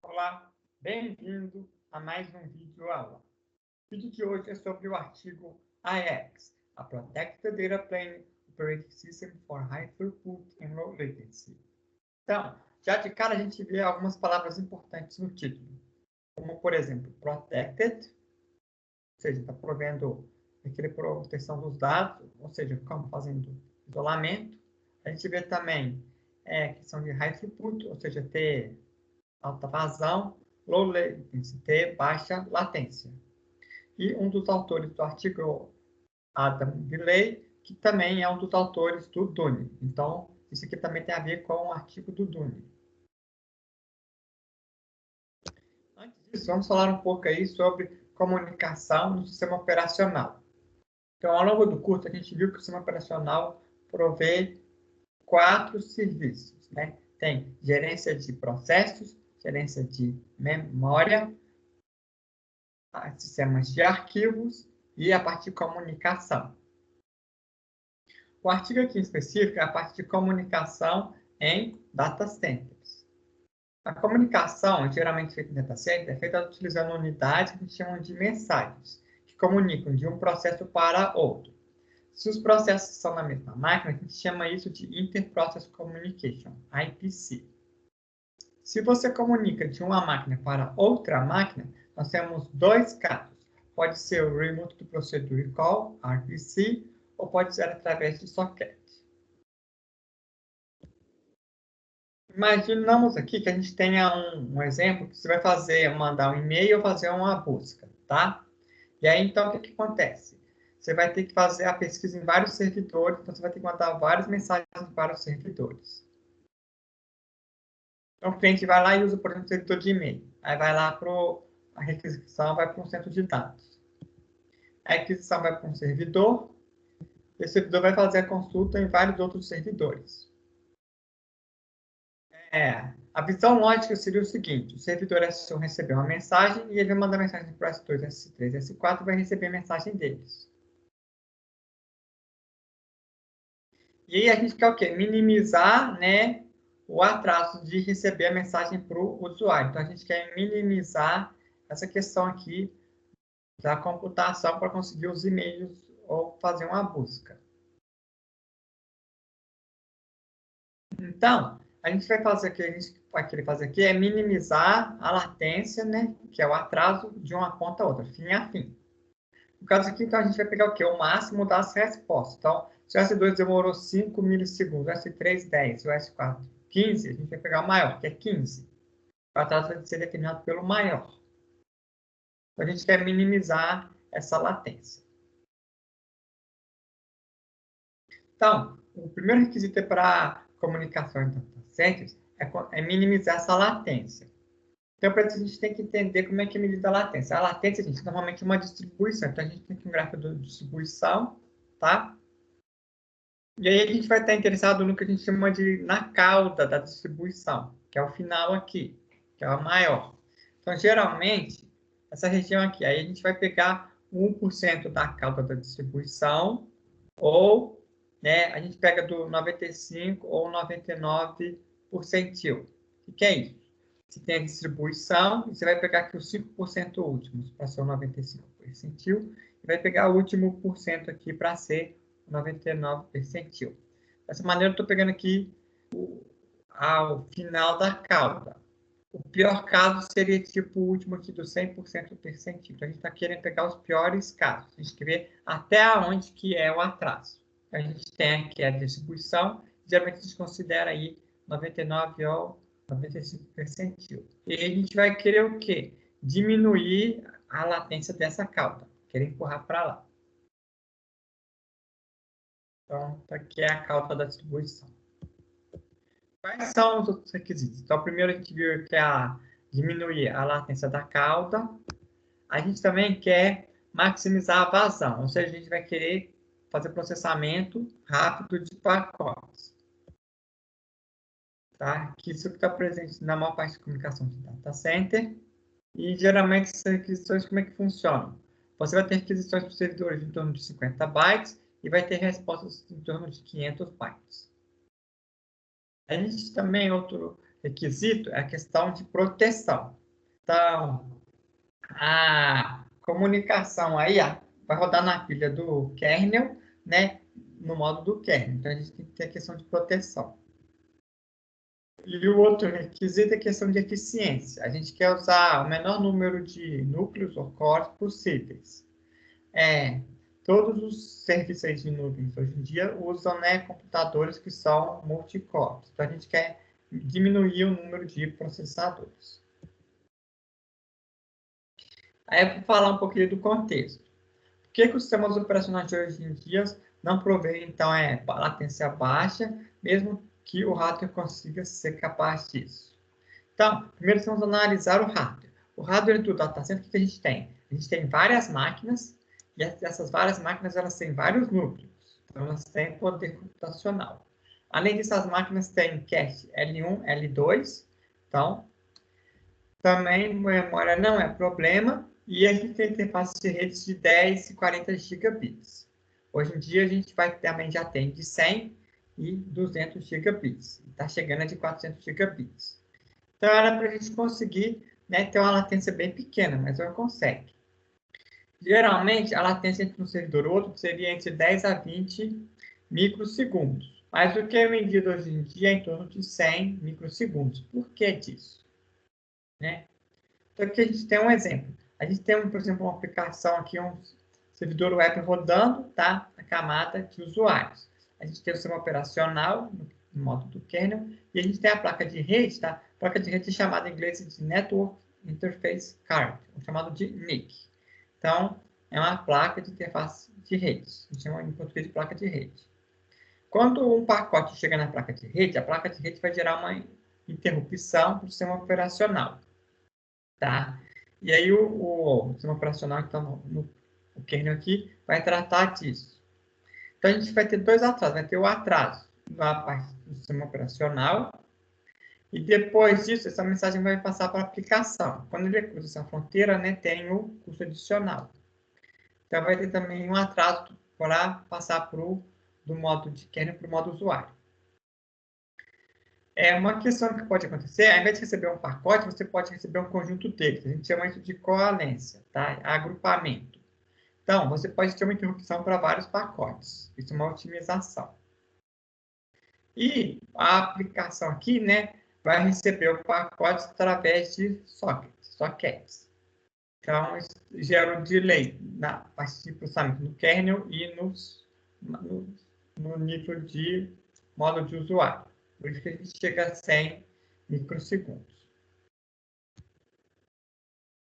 Olá, bem-vindo a mais um vídeo aula. O vídeo de hoje é sobre o artigo IX, a Protected Data Plane Operating System for High Throughput and Low Latency. Então, já de cara a gente vê algumas palavras importantes no título, como por exemplo, protected, ou seja, está provendo aquela proteção dos dados, ou seja, ficamos fazendo isolamento. A gente vê também questão de high throughput, ou seja, ter alta vazão, low latency, ter baixa latência. E um dos autores do artigo, Adam Delay, que também é um dos autores do Dune. Então, isso aqui também tem a ver com o artigo do Dune. Antes disso, vamos falar um pouco aí sobre comunicação no sistema operacional. Então, ao longo do curso, a gente viu que o sistema operacional provê 4 serviços, né? Tem gerência de processos, gerência de memória, sistemas de arquivos e a parte de comunicação. O artigo aqui em específico é a parte de comunicação em data centers. A comunicação, geralmente feita em data center, é feita utilizando unidades que a gente chama de mensagens, que comunicam de um processo para outro. Se os processos são na mesma máquina, a gente chama isso de Inter-Process Communication, IPC. Se você comunica de uma máquina para outra máquina, nós temos dois casos. Pode ser o Remote Procedure Call, RPC, ou pode ser através de socket. Imaginamos aqui que a gente tenha um exemplo que você vai mandar um e-mail ou fazer uma busca, tá? E aí, então, o que acontece? Você vai ter que fazer a pesquisa em vários servidores, então você vai ter que mandar várias mensagens para os servidores. Então, o cliente vai lá e usa, por exemplo, o servidor de e-mail. Aí vai lá para a requisição, vai para um centro de dados. A requisição vai para um servidor. Esse servidor vai fazer a consulta em vários outros servidores. A visão lógica seria o seguinte: o servidor S1 recebeu uma mensagem e ele vai mandar mensagem para o S2, S3, S4 e vai receber a mensagem deles. E aí a gente quer o quê? Minimizar, né, o atraso de receber a mensagem para o usuário. Então, a gente quer minimizar essa questão aqui da computação para conseguir os e-mails ou fazer uma busca. Então, a gente vai fazer aqui, a gente vai querer fazer aqui é minimizar a latência, né, que é o atraso de uma ponta a outra, fim a fim. No caso aqui, então, a gente vai pegar o quê? O máximo das respostas. Então, se o S2 demorou 5 milissegundos, o S3, 10, o S4, 15, a gente vai pegar o maior, que é 15. O atraso vai ser determinado pelo maior. Então, a gente quer minimizar essa latência. Então, o primeiro requisito para comunicação em data centers é minimizar essa latência. Então, para isso, a gente tem que entender como é que é medida a latência. A latência, gente, normalmente é uma distribuição. Então, a gente tem aqui um gráfico de distribuição, tá? E aí a gente vai estar interessado no que a gente chama de na cauda da distribuição, que é o final aqui, que é a maior. Então, geralmente, essa região aqui, aí a gente vai pegar 1% da cauda da distribuição, ou né, a gente pega do 95 ou 99 percentil. O que é isso? Você tem a distribuição, e você vai pegar aqui os 5% últimos, para ser o 95 percentil, e vai pegar o último por cento aqui para ser 99 percentil. Dessa maneira, eu estou pegando aqui ao final da cauda. O pior caso seria tipo o último aqui do 100% percentil. Então, a gente está querendo pegar os piores casos. A gente quer ver até onde que é o atraso. A gente tem aqui a distribuição. Geralmente, a gente considera aí 99 ou 95 percentil. E a gente vai querer o quê? Diminuir a latência dessa cauda. Querer empurrar para lá. Então, aqui é a cauda da distribuição. Quais são os outros requisitos? Então, primeiro a gente viu que é diminuir a latência da cauda. A gente também quer maximizar a vazão, ou seja, a gente vai querer fazer processamento rápido de pacotes. Tá? Que isso está presente na maior parte de comunicação de data center. E, geralmente, essas requisições, como é que funcionam? Você vai ter requisições para servidores em torno de 50 bytes e vai ter respostas em torno de 500 bytes. A gente também, outro requisito é a questão de proteção. Então, a comunicação aí vai rodar na pilha do kernel, né, no modo do kernel. Então, a gente tem que ter a questão de proteção. E o outro requisito é a questão de eficiência. A gente quer usar o menor número de núcleos ou cores possíveis. Todos os serviços de nuvens hoje em dia usam, né, computadores que são multi-cores. Então, a gente quer diminuir o número de processadores. Aí eu vou falar um pouquinho do contexto. Por que os sistemas operacionais de hoje em dia não provêm, então, latência baixa, mesmo que o hardware consiga ser capaz disso? Então, primeiro vamos analisar o hardware. O hardware do data center, o que a gente tem? A gente tem várias máquinas, e essas várias máquinas elas têm vários núcleos. Então, elas têm poder computacional. Além disso, as máquinas têm cache L1, L2. Então, também memória não é problema. E a gente tem interface de redes de 10 e 40 gigabits. Hoje em dia, a gente também já tem de 100 e 200 gigabits. Está chegando a de 400 gigabits. Então, era para a gente conseguir, né, ter uma latência bem pequena, mas ela consegue. Geralmente, a latência entre um servidor e outro seria entre 10 a 20 microsegundos. Mas o que é medido hoje em dia é em torno de 100 microsegundos. Por que disso? Né? Então, aqui a gente tem um exemplo. A gente tem, por exemplo, uma aplicação aqui, um servidor web rodando, tá? Na camada de usuários. A gente tem o sistema operacional, no modo do kernel, e a gente tem a placa de rede, tá? A placa de rede é chamada em inglês de Network Interface Card, chamado de NIC. Então, é uma placa de interface de redes. A gente chama em português de placa de rede. Quando um pacote chega na placa de rede, a placa de rede vai gerar uma interrupção do sistema operacional. Tá? E aí o sistema operacional, então, o kernel aqui, vai tratar disso. Então, a gente vai ter dois atrasos. Vai ter o atraso na parte do sistema operacional e depois disso, essa mensagem vai passar para a aplicação. Quando ele cruza essa fronteira, né, tem o custo adicional. Então, vai ter também um atraso para passar do modo de kernel para o modo usuário. Uma questão que pode acontecer, ao invés de receber um pacote, você pode receber um conjunto deles. A gente chama isso de coalência, tá? Agrupamento. Então, você pode ter uma interrupção para vários pacotes. Isso é uma otimização. E a aplicação aqui, né, vai receber o pacote através de sockets. Então, isso gera um delay na parte de processamento no kernel e no nível de modo de usuário. Por isso que a gente chega a 100 microsegundos.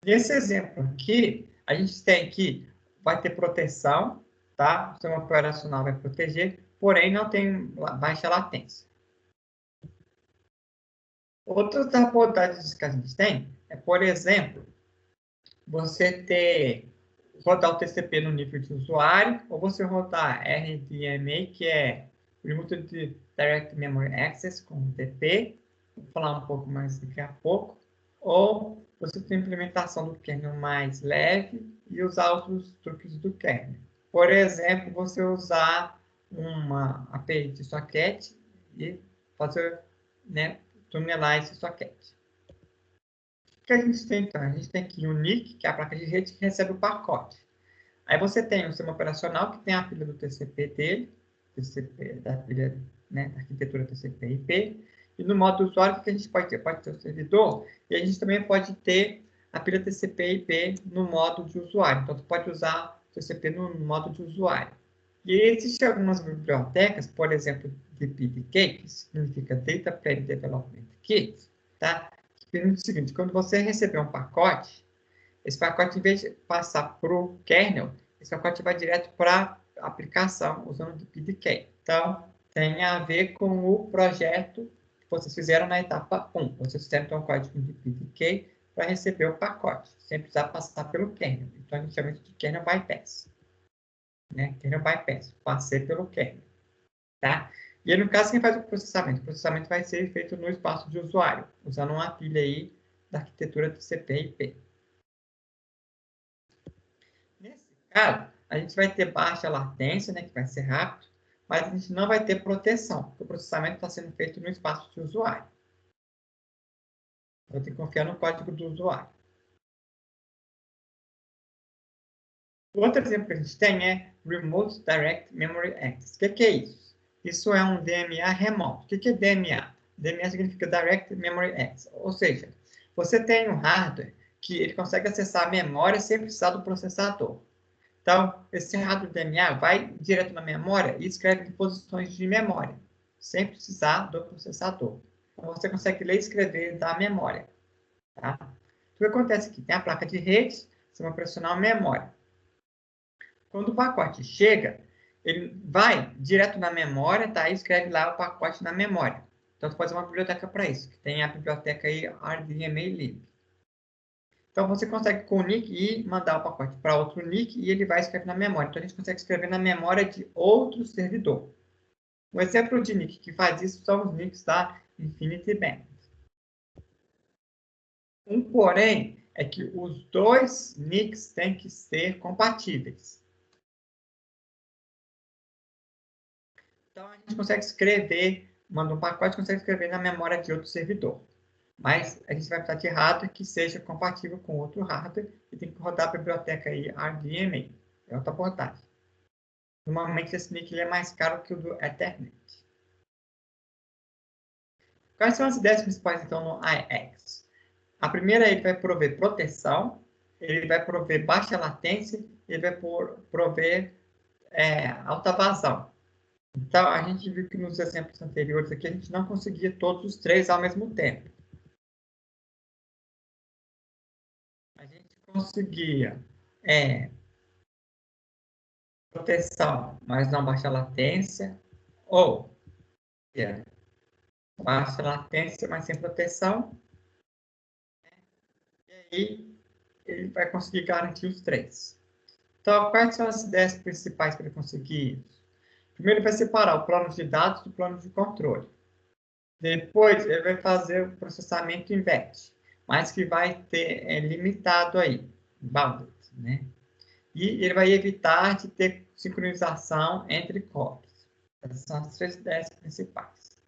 Nesse exemplo aqui, a gente tem que vai ter proteção, tá? O sistema operacional vai proteger, porém não tem baixa latência. Outras abordagens que a gente tem é, por exemplo, você rodar o TCP no nível de usuário, ou você rodar RDMA, que é Remote Direct Memory Access, com TP, vou falar um pouco mais daqui a pouco, ou você tem implementação do kernel mais leve e usar outros truques do kernel. Por exemplo, você usar uma API de socket e fazer, né, tunelar esse socket. O que a gente tem, então? A gente tem aqui o NIC, que é a placa de rede que recebe o pacote. Aí você tem o sistema operacional, que tem a pilha do TCP dele, da pilha, né, da arquitetura TCP/IP. E no modo usuário, o que a gente pode ter? Pode ter o servidor, e a gente também pode ter a pilha TCP/IP no modo de usuário. Então, você pode usar o TCP no modo de usuário. E existem algumas bibliotecas, por exemplo, DPDK, que significa Data Plane Development Kit, tá? Que permite o seguinte: quando você receber um pacote, esse pacote, em vez de passar para o kernel, esse pacote vai direto para a aplicação usando o DPDK. Então, tem a ver com o projeto que vocês fizeram na etapa 1. Vocês fizeram então, um código de DPDK para receber o pacote, sem precisar passar pelo kernel. Então, a gente chama isso de kernel bypass. Né? Kernel bypass, passei pelo kernel. Tá? E aí, no caso, quem faz o processamento? O processamento vai ser feito no espaço de usuário, usando uma pilha aí da arquitetura TCP/IP. Nesse caso, a gente vai ter baixa latência, né, que vai ser rápido, mas a gente não vai ter proteção, porque o processamento está sendo feito no espaço de usuário. Eu tenho que confiar no código do usuário. O outro exemplo que a gente tem é Remote Direct Memory Access. O que é isso? Isso é um DMA remoto. O que é DMA? DMA significa Direct Memory Access. Ou seja, você tem um hardware que ele consegue acessar a memória sem precisar do processador. Então, esse hardware DMA vai direto na memória e escreve em posições de memória, sem precisar do processador. Então, você consegue ler e escrever da memória. Tá? O que acontece aqui? Tem a placa de rede, sistema operacional, memória. Quando o pacote chega, ele vai direto na memória, tá? E escreve lá o pacote na memória. Então, você pode fazer uma biblioteca para isso, que tem a biblioteca aí RDMA-lib. Então, você consegue com o NIC ir mandar o pacote para outro NIC e ele vai escrever na memória. Então, a gente consegue escrever na memória de outro servidor. Um exemplo de NIC que faz isso são os NICs da Infinity Band. Um porém é que os dois NICs têm que ser compatíveis. Então, a gente consegue escrever, manda um pacote, consegue escrever na memória de outro servidor. Mas a gente vai precisar de hardware que seja compatível com outro hardware e tem que rodar a biblioteca aí RDMA. É outra abordagem. Normalmente esse NIC é mais caro que o do Ethernet. Quais são as ideias principais, então, no IX? A primeira, ele vai prover proteção, ele vai prover baixa latência, ele vai prover alta vazão. Então, a gente viu que nos exemplos anteriores aqui, a gente não conseguia todos os três ao mesmo tempo. A gente conseguia proteção, mas não baixa latência, ou baixa latência, mas sem proteção, e aí ele vai conseguir garantir os três. Então, quais são as ideias principais para ele conseguir isso? Primeiro, ele vai separar o plano de dados do plano de controle. Depois, ele vai fazer o processamento em batch, mas que vai ter limitado aí, bounded, né? E ele vai evitar de ter sincronização entre cores. Essas são as três ideias principais.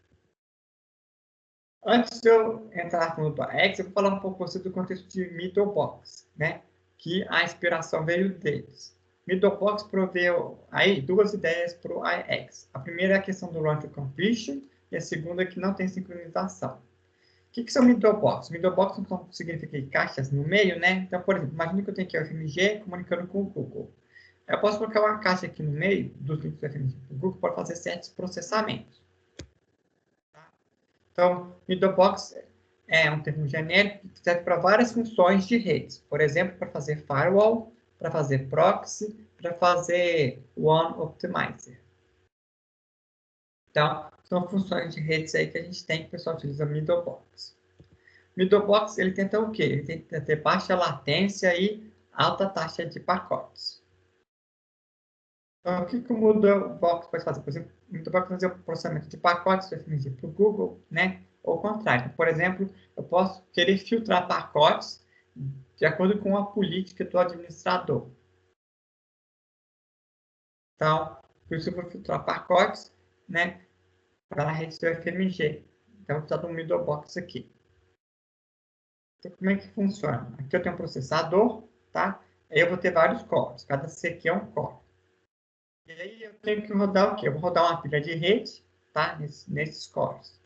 Antes de eu entrar no X, eu vou falar um pouco do contexto de Middlebox, né? Que a inspiração veio deles. Middlebox proveu aí duas ideias para o IX. A primeira é a questão do run to completion e a segunda é que não tem sincronização. O que são Middlebox? Middlebox então, significa caixas no meio, né? Então, por exemplo, imagine que eu tenho aqui o FMG comunicando com o Google. Eu posso colocar uma caixa aqui no meio dos links do FMG do Google para fazer certos processamentos. Então, middlebox é um termo genérico que serve para várias funções de redes. Por exemplo, para fazer firewall, para fazer proxy, para fazer one optimizer. Então, são funções de redes aí que a gente tem que o pessoal utiliza middlebox. Middlebox, ele tenta o quê? Ele tenta ter baixa latência e alta taxa de pacotes. Então, o que o Middlebox pode fazer? Por exemplo, o Middlebox pode fazer o processamento de pacotes definidos para o Google, né? Ou o contrário. Por exemplo, eu posso querer filtrar pacotes de acordo com a política do administrador. Então, por isso eu vou filtrar pacotes, né? Para a rede do FMG. Então, eu vou precisar de um Middlebox aqui. Então, como é que funciona? Aqui eu tenho um processador, tá? Aí eu vou ter vários cores. Cada C aqui é um core. E aí eu tenho que rodar o quê? Eu vou rodar uma pilha de rede, tá? Nesses cores.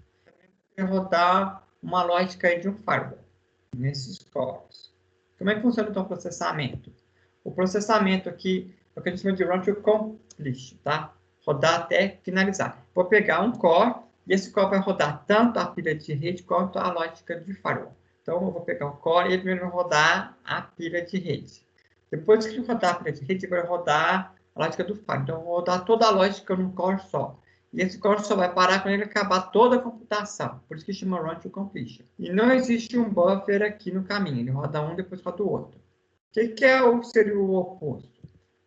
Eu vou rodar uma lógica aí de um firewall, nesses cores. Como é que funciona então o processamento? O processamento aqui é o que a gente chama de run to completion, tá? Rodar até finalizar. Vou pegar um core e esse core vai rodar tanto a pilha de rede quanto a lógica de firewall. Então, eu vou pegar o core e ele vai rodar a pilha de rede. Depois que rodar a pilha de rede, ele vai rodar a lógica do firewall. Então, eu vou rodar toda a lógica num core só. E esse core só vai parar quando ele acabar toda a computação. Por isso que chama run to completion. E não existe um buffer aqui no caminho. Ele roda um, depois roda o outro. O que seria o oposto?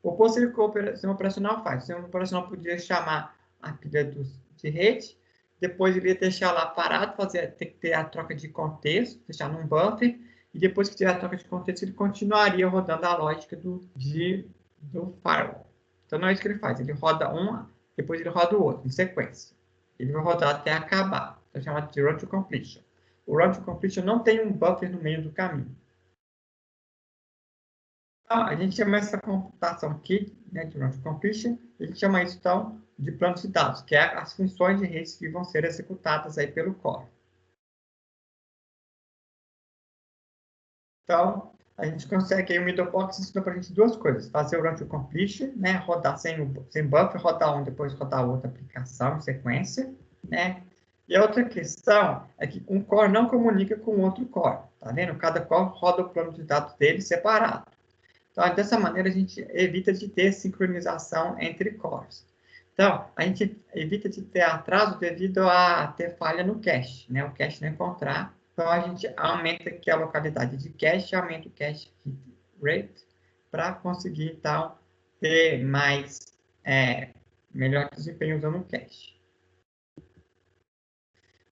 O oposto seria o que o sistema operacional faz. O sistema operacional podia chamar a pilha de rede, depois ele ia deixar lá parado, ter que ter a troca de contexto, deixar num buffer, e depois que tiver a troca de contexto, ele continuaria rodando a lógica do firewall. Então, não é isso que ele faz. Ele roda uma, depois ele roda o outro, em sequência. Ele vai rodar até acabar. É chamado de run to completion. o run to completion não tem um buffer no meio do caminho. Então, a gente chama essa computação aqui, né, de run to completion, a gente chama isso, então, de plano de dados, que é as funções de rede que vão ser executadas aí pelo core. Então, a gente consegue aí o Middlebox ensina para a gente duas coisas: fazer o run to completion, né, rodar sem buffer, rodar um, depois rodar outra aplicação em sequência, né? E a outra questão é que um core não comunica com outro core, tá vendo? Cada core roda o plano de dados dele separado. Então, dessa maneira, a gente evita de ter sincronização entre cores. Então, a gente evita de ter atraso devido a ter falha no cache, né? O cache não encontrar. Então, a gente aumenta aqui a localidade de cache, aumenta o cache rate, para conseguir, então, ter melhor desempenho usando o cache.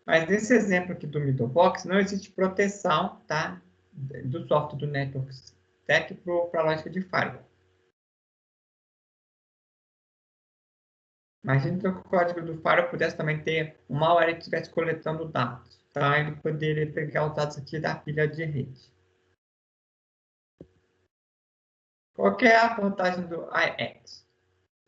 Mas nesse exemplo aqui do Middlebox, não existe proteção, tá, do software do Network Stack para a lógica de firewall. Imagina que o código do firewall pudesse também ter um malware que estivesse coletando dados. Então, ele poderia pegar os dados aqui da pilha de rede. Qual que é a vantagem do IX?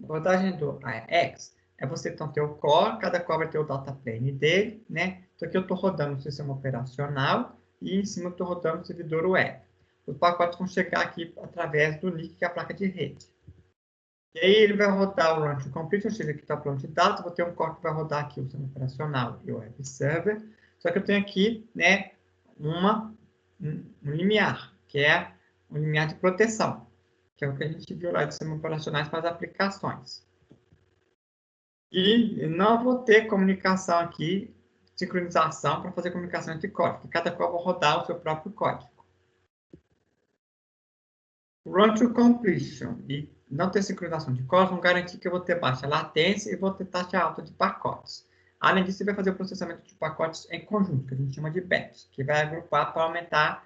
A vantagem do IX é você então ter o core, cada core vai ter o data plane dele, né? Então aqui eu estou rodando o sistema operacional e em cima eu estou rodando o servidor web. Os pacotes vão chegar aqui através do NIC, que é a placa de rede. E aí ele vai rodar o run to complete, ou seja, aqui está o plano de dados, vou ter um core que vai rodar aqui o sistema operacional e o web server. Só que eu tenho aqui, né, um limiar, que é um limiar de proteção, que é o que a gente viu lá de sistemas operacionais para as aplicações. E não vou ter comunicação aqui, sincronização para fazer comunicação entre códigos. Cada core vai rodar o seu próprio código. Run to completion e não ter sincronização de códigos vão garantir que eu vou ter baixa latência e vou ter taxa alta de pacotes. Além disso, você vai fazer o processamento de pacotes em conjunto, que a gente chama de batch, que vai agrupar para aumentar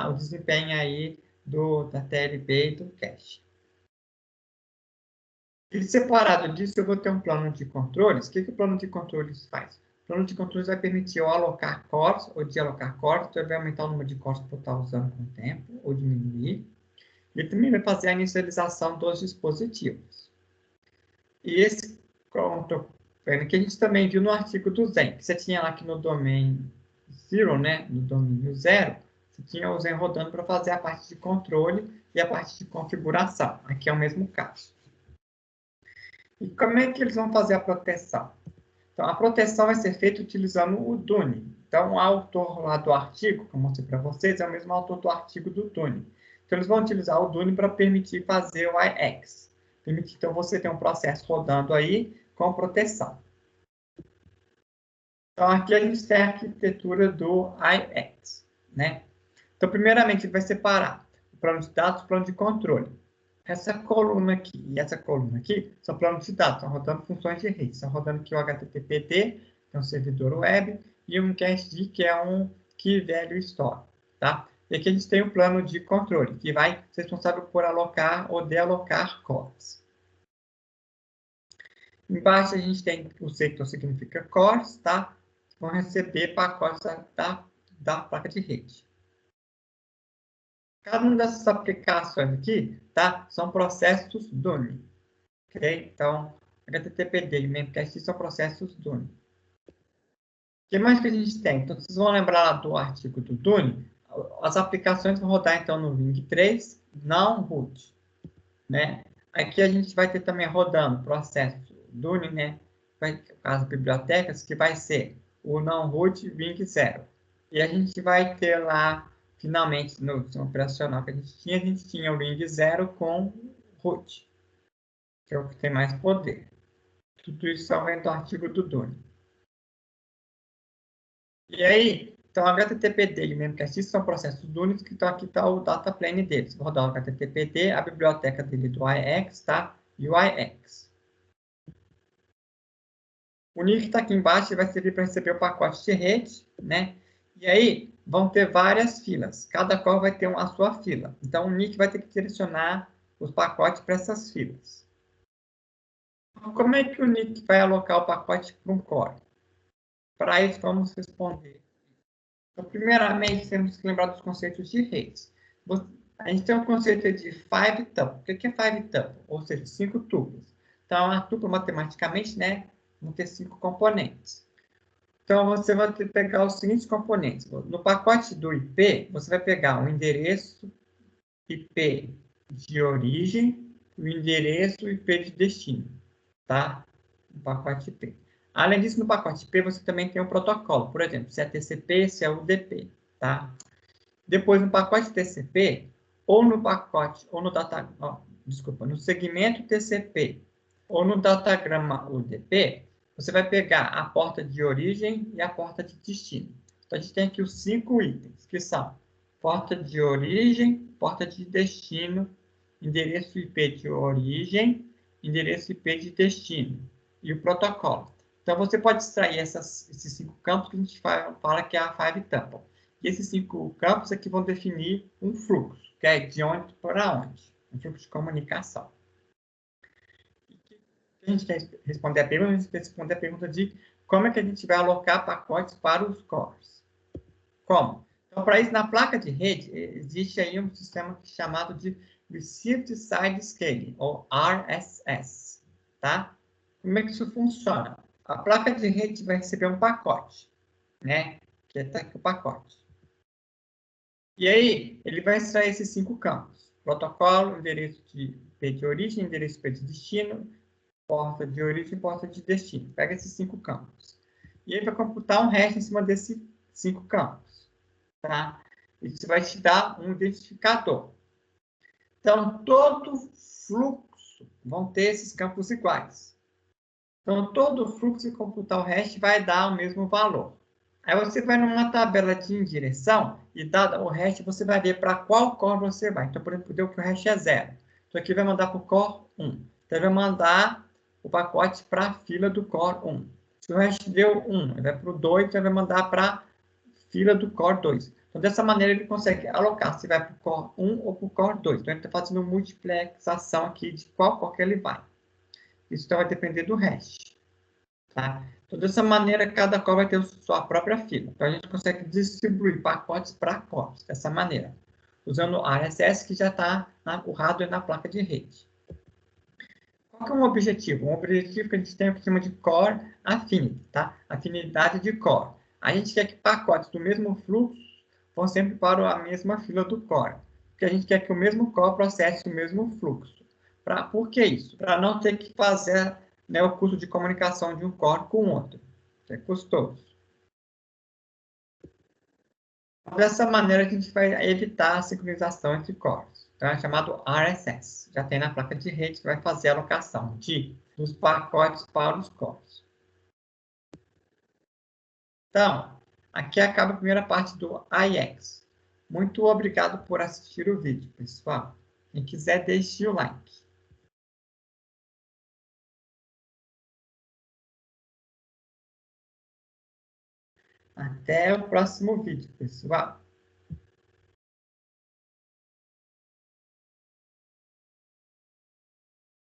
o desempenho aí da TLB e do cache. E separado disso, eu vou ter um plano de controles. O que o plano de controles faz? O plano de controles vai permitir eu alocar cores ou desalocar cores, então ele vai aumentar o número de cores que eu estou usando com o tempo, ou diminuir. Ele também vai fazer a inicialização dos dispositivos. E esse controle que a gente também viu no artigo do Zen, que você tinha lá que no domain 0, né, no domínio 0, você tinha o Zen rodando para fazer a parte de controle e a parte de configuração. Aqui é o mesmo caso. E como é que eles vão fazer a proteção? Então, a proteção vai ser feita utilizando o Dune. Então, o autor lá do artigo, que eu mostrei para vocês, é o mesmo autor do artigo do Dune. Então, eles vão utilizar o Dune para permitir fazer o IX. Permitir, então, você ter um processo rodando aí com proteção. Então, aqui a gente tem a arquitetura do IX, né? Então, primeiramente, ele vai separar o plano de dados e o plano de controle. Essa coluna aqui e essa coluna aqui são planos de dados, estão rodando funções de rede. Estão rodando aqui o HTTPD, que é um servidor web, e um cachd, que é um Key Value Store. Tá? E aqui a gente tem o plano de controle, que vai ser responsável por alocar ou dealocar cores. Embaixo a gente tem o sector, significa cores, tá? Vão receber pacotes da placa de rede. Cada uma dessas aplicações aqui, tá? São processos Dune. Ok? Então, HTTPD e Memcached são processos Dune. O que mais que a gente tem? Então, vocês vão lembrar lá do artigo do Dune, as aplicações vão rodar, então, no Ring 3, não root. Né? Aqui a gente vai ter também rodando processo Dune, né? As bibliotecas, que vai ser o não root Ring 0. E a gente vai ter lá, finalmente, no sistema operacional que a gente tinha o Ring 0 com root, que é o que tem mais poder. Tudo isso vem do artigo do Dune. E aí, então, HTTPD e Memcached são processos Dune, que estão aqui está o data plane deles. Vou rodar o HTTPD, a biblioteca dele do IX, tá? E o IX. O NIC que está aqui embaixo vai servir para receber o pacote de rede, né? E aí, vão ter várias filas. Cada core vai ter a sua fila. Então, o NIC vai ter que direcionar os pacotes para essas filas. Como é que o NIC vai alocar o pacote para um core? Para isso, vamos responder. Então, primeiramente, temos que lembrar dos conceitos de redes. A gente tem o conceito de five tuple. O que é five tuple? Ou seja, 5 tuplas. Então, a tupla, matematicamente, né, vão ter 5 componentes. Então, você vai pegar os seguintes componentes. No pacote do IP, você vai pegar o endereço IP de origem e o endereço IP de destino, tá? No pacote IP. Além disso, no pacote IP, você também tem o protocolo. Por exemplo, se é TCP, se é UDP, tá? Depois, no pacote TCP, ou no pacote, ou no data, desculpa, no segmento TCP, ou no datagrama UDP, você vai pegar a porta de origem e a porta de destino. Então, a gente tem aqui os 5 itens, que são porta de origem, porta de destino, endereço IP de origem, endereço IP de destino e o protocolo. Então, você pode extrair esses 5 campos que a gente fala que é a five tuple. E esses 5 campos aqui vão definir um fluxo, que é de onde para onde, um fluxo de comunicação. A gente quer responder a pergunta, a gente quer responder a pergunta de como é que a gente vai alocar pacotes para os cores. Como? Então, para isso, na placa de rede, existe aí um sistema chamado de Received Side Scaling, ou RSS, tá? Como é que isso funciona? A placa de rede vai receber um pacote, né? Que está aqui o pacote. E aí, ele vai extrair esses 5 campos. Protocolo, endereço de IP de origem, endereço IP de destino, porta de origem e porta de destino. Pega esses 5 campos. E ele vai computar um hash em cima desses 5 campos. Tá? Isso vai te dar um identificador. Então, todo fluxo vão ter esses campos iguais. Então, todo fluxo que computar o hash vai dar o mesmo valor. Aí você vai numa tabela de direção e dado o hash, você vai ver para qual core você vai. Então, por exemplo, deu que o hash é 0. Então, aqui vai mandar para o core 1. Então, vai mandar o pacote para a fila do core 1. Se o hash deu 1, ele vai para o 2, então vai mandar para a fila do core 2. Então, dessa maneira, ele consegue alocar se vai para o core 1 ou para o core 2. Então, ele está fazendo multiplexação aqui de qual core que ele vai. Isso então, vai depender do hash. Tá? Então, dessa maneira, cada core vai ter sua própria fila. Então, a gente consegue distribuir pacotes para cores, dessa maneira. Usando o RSS, que já está o hardware na placa de rede. Qual que é um objetivo? Um objetivo que a gente tem o que chama de Core Affinity, tá? Afinidade de core. A gente quer que pacotes do mesmo fluxo vão sempre para a mesma fila do core. Porque a gente quer que o mesmo core processe o mesmo fluxo. Por que isso? Para não ter que fazer, né, o custo de comunicação de um core com o outro. Isso é custoso. Dessa maneira, a gente vai evitar a sincronização entre cores. Então, é chamado RSS. Já tem na placa de rede que vai fazer a alocação dos pacotes para os cores. Então, aqui acaba a primeira parte do IX. Muito obrigado por assistir o vídeo, pessoal. Quem quiser, deixe o like. Até o próximo vídeo, pessoal.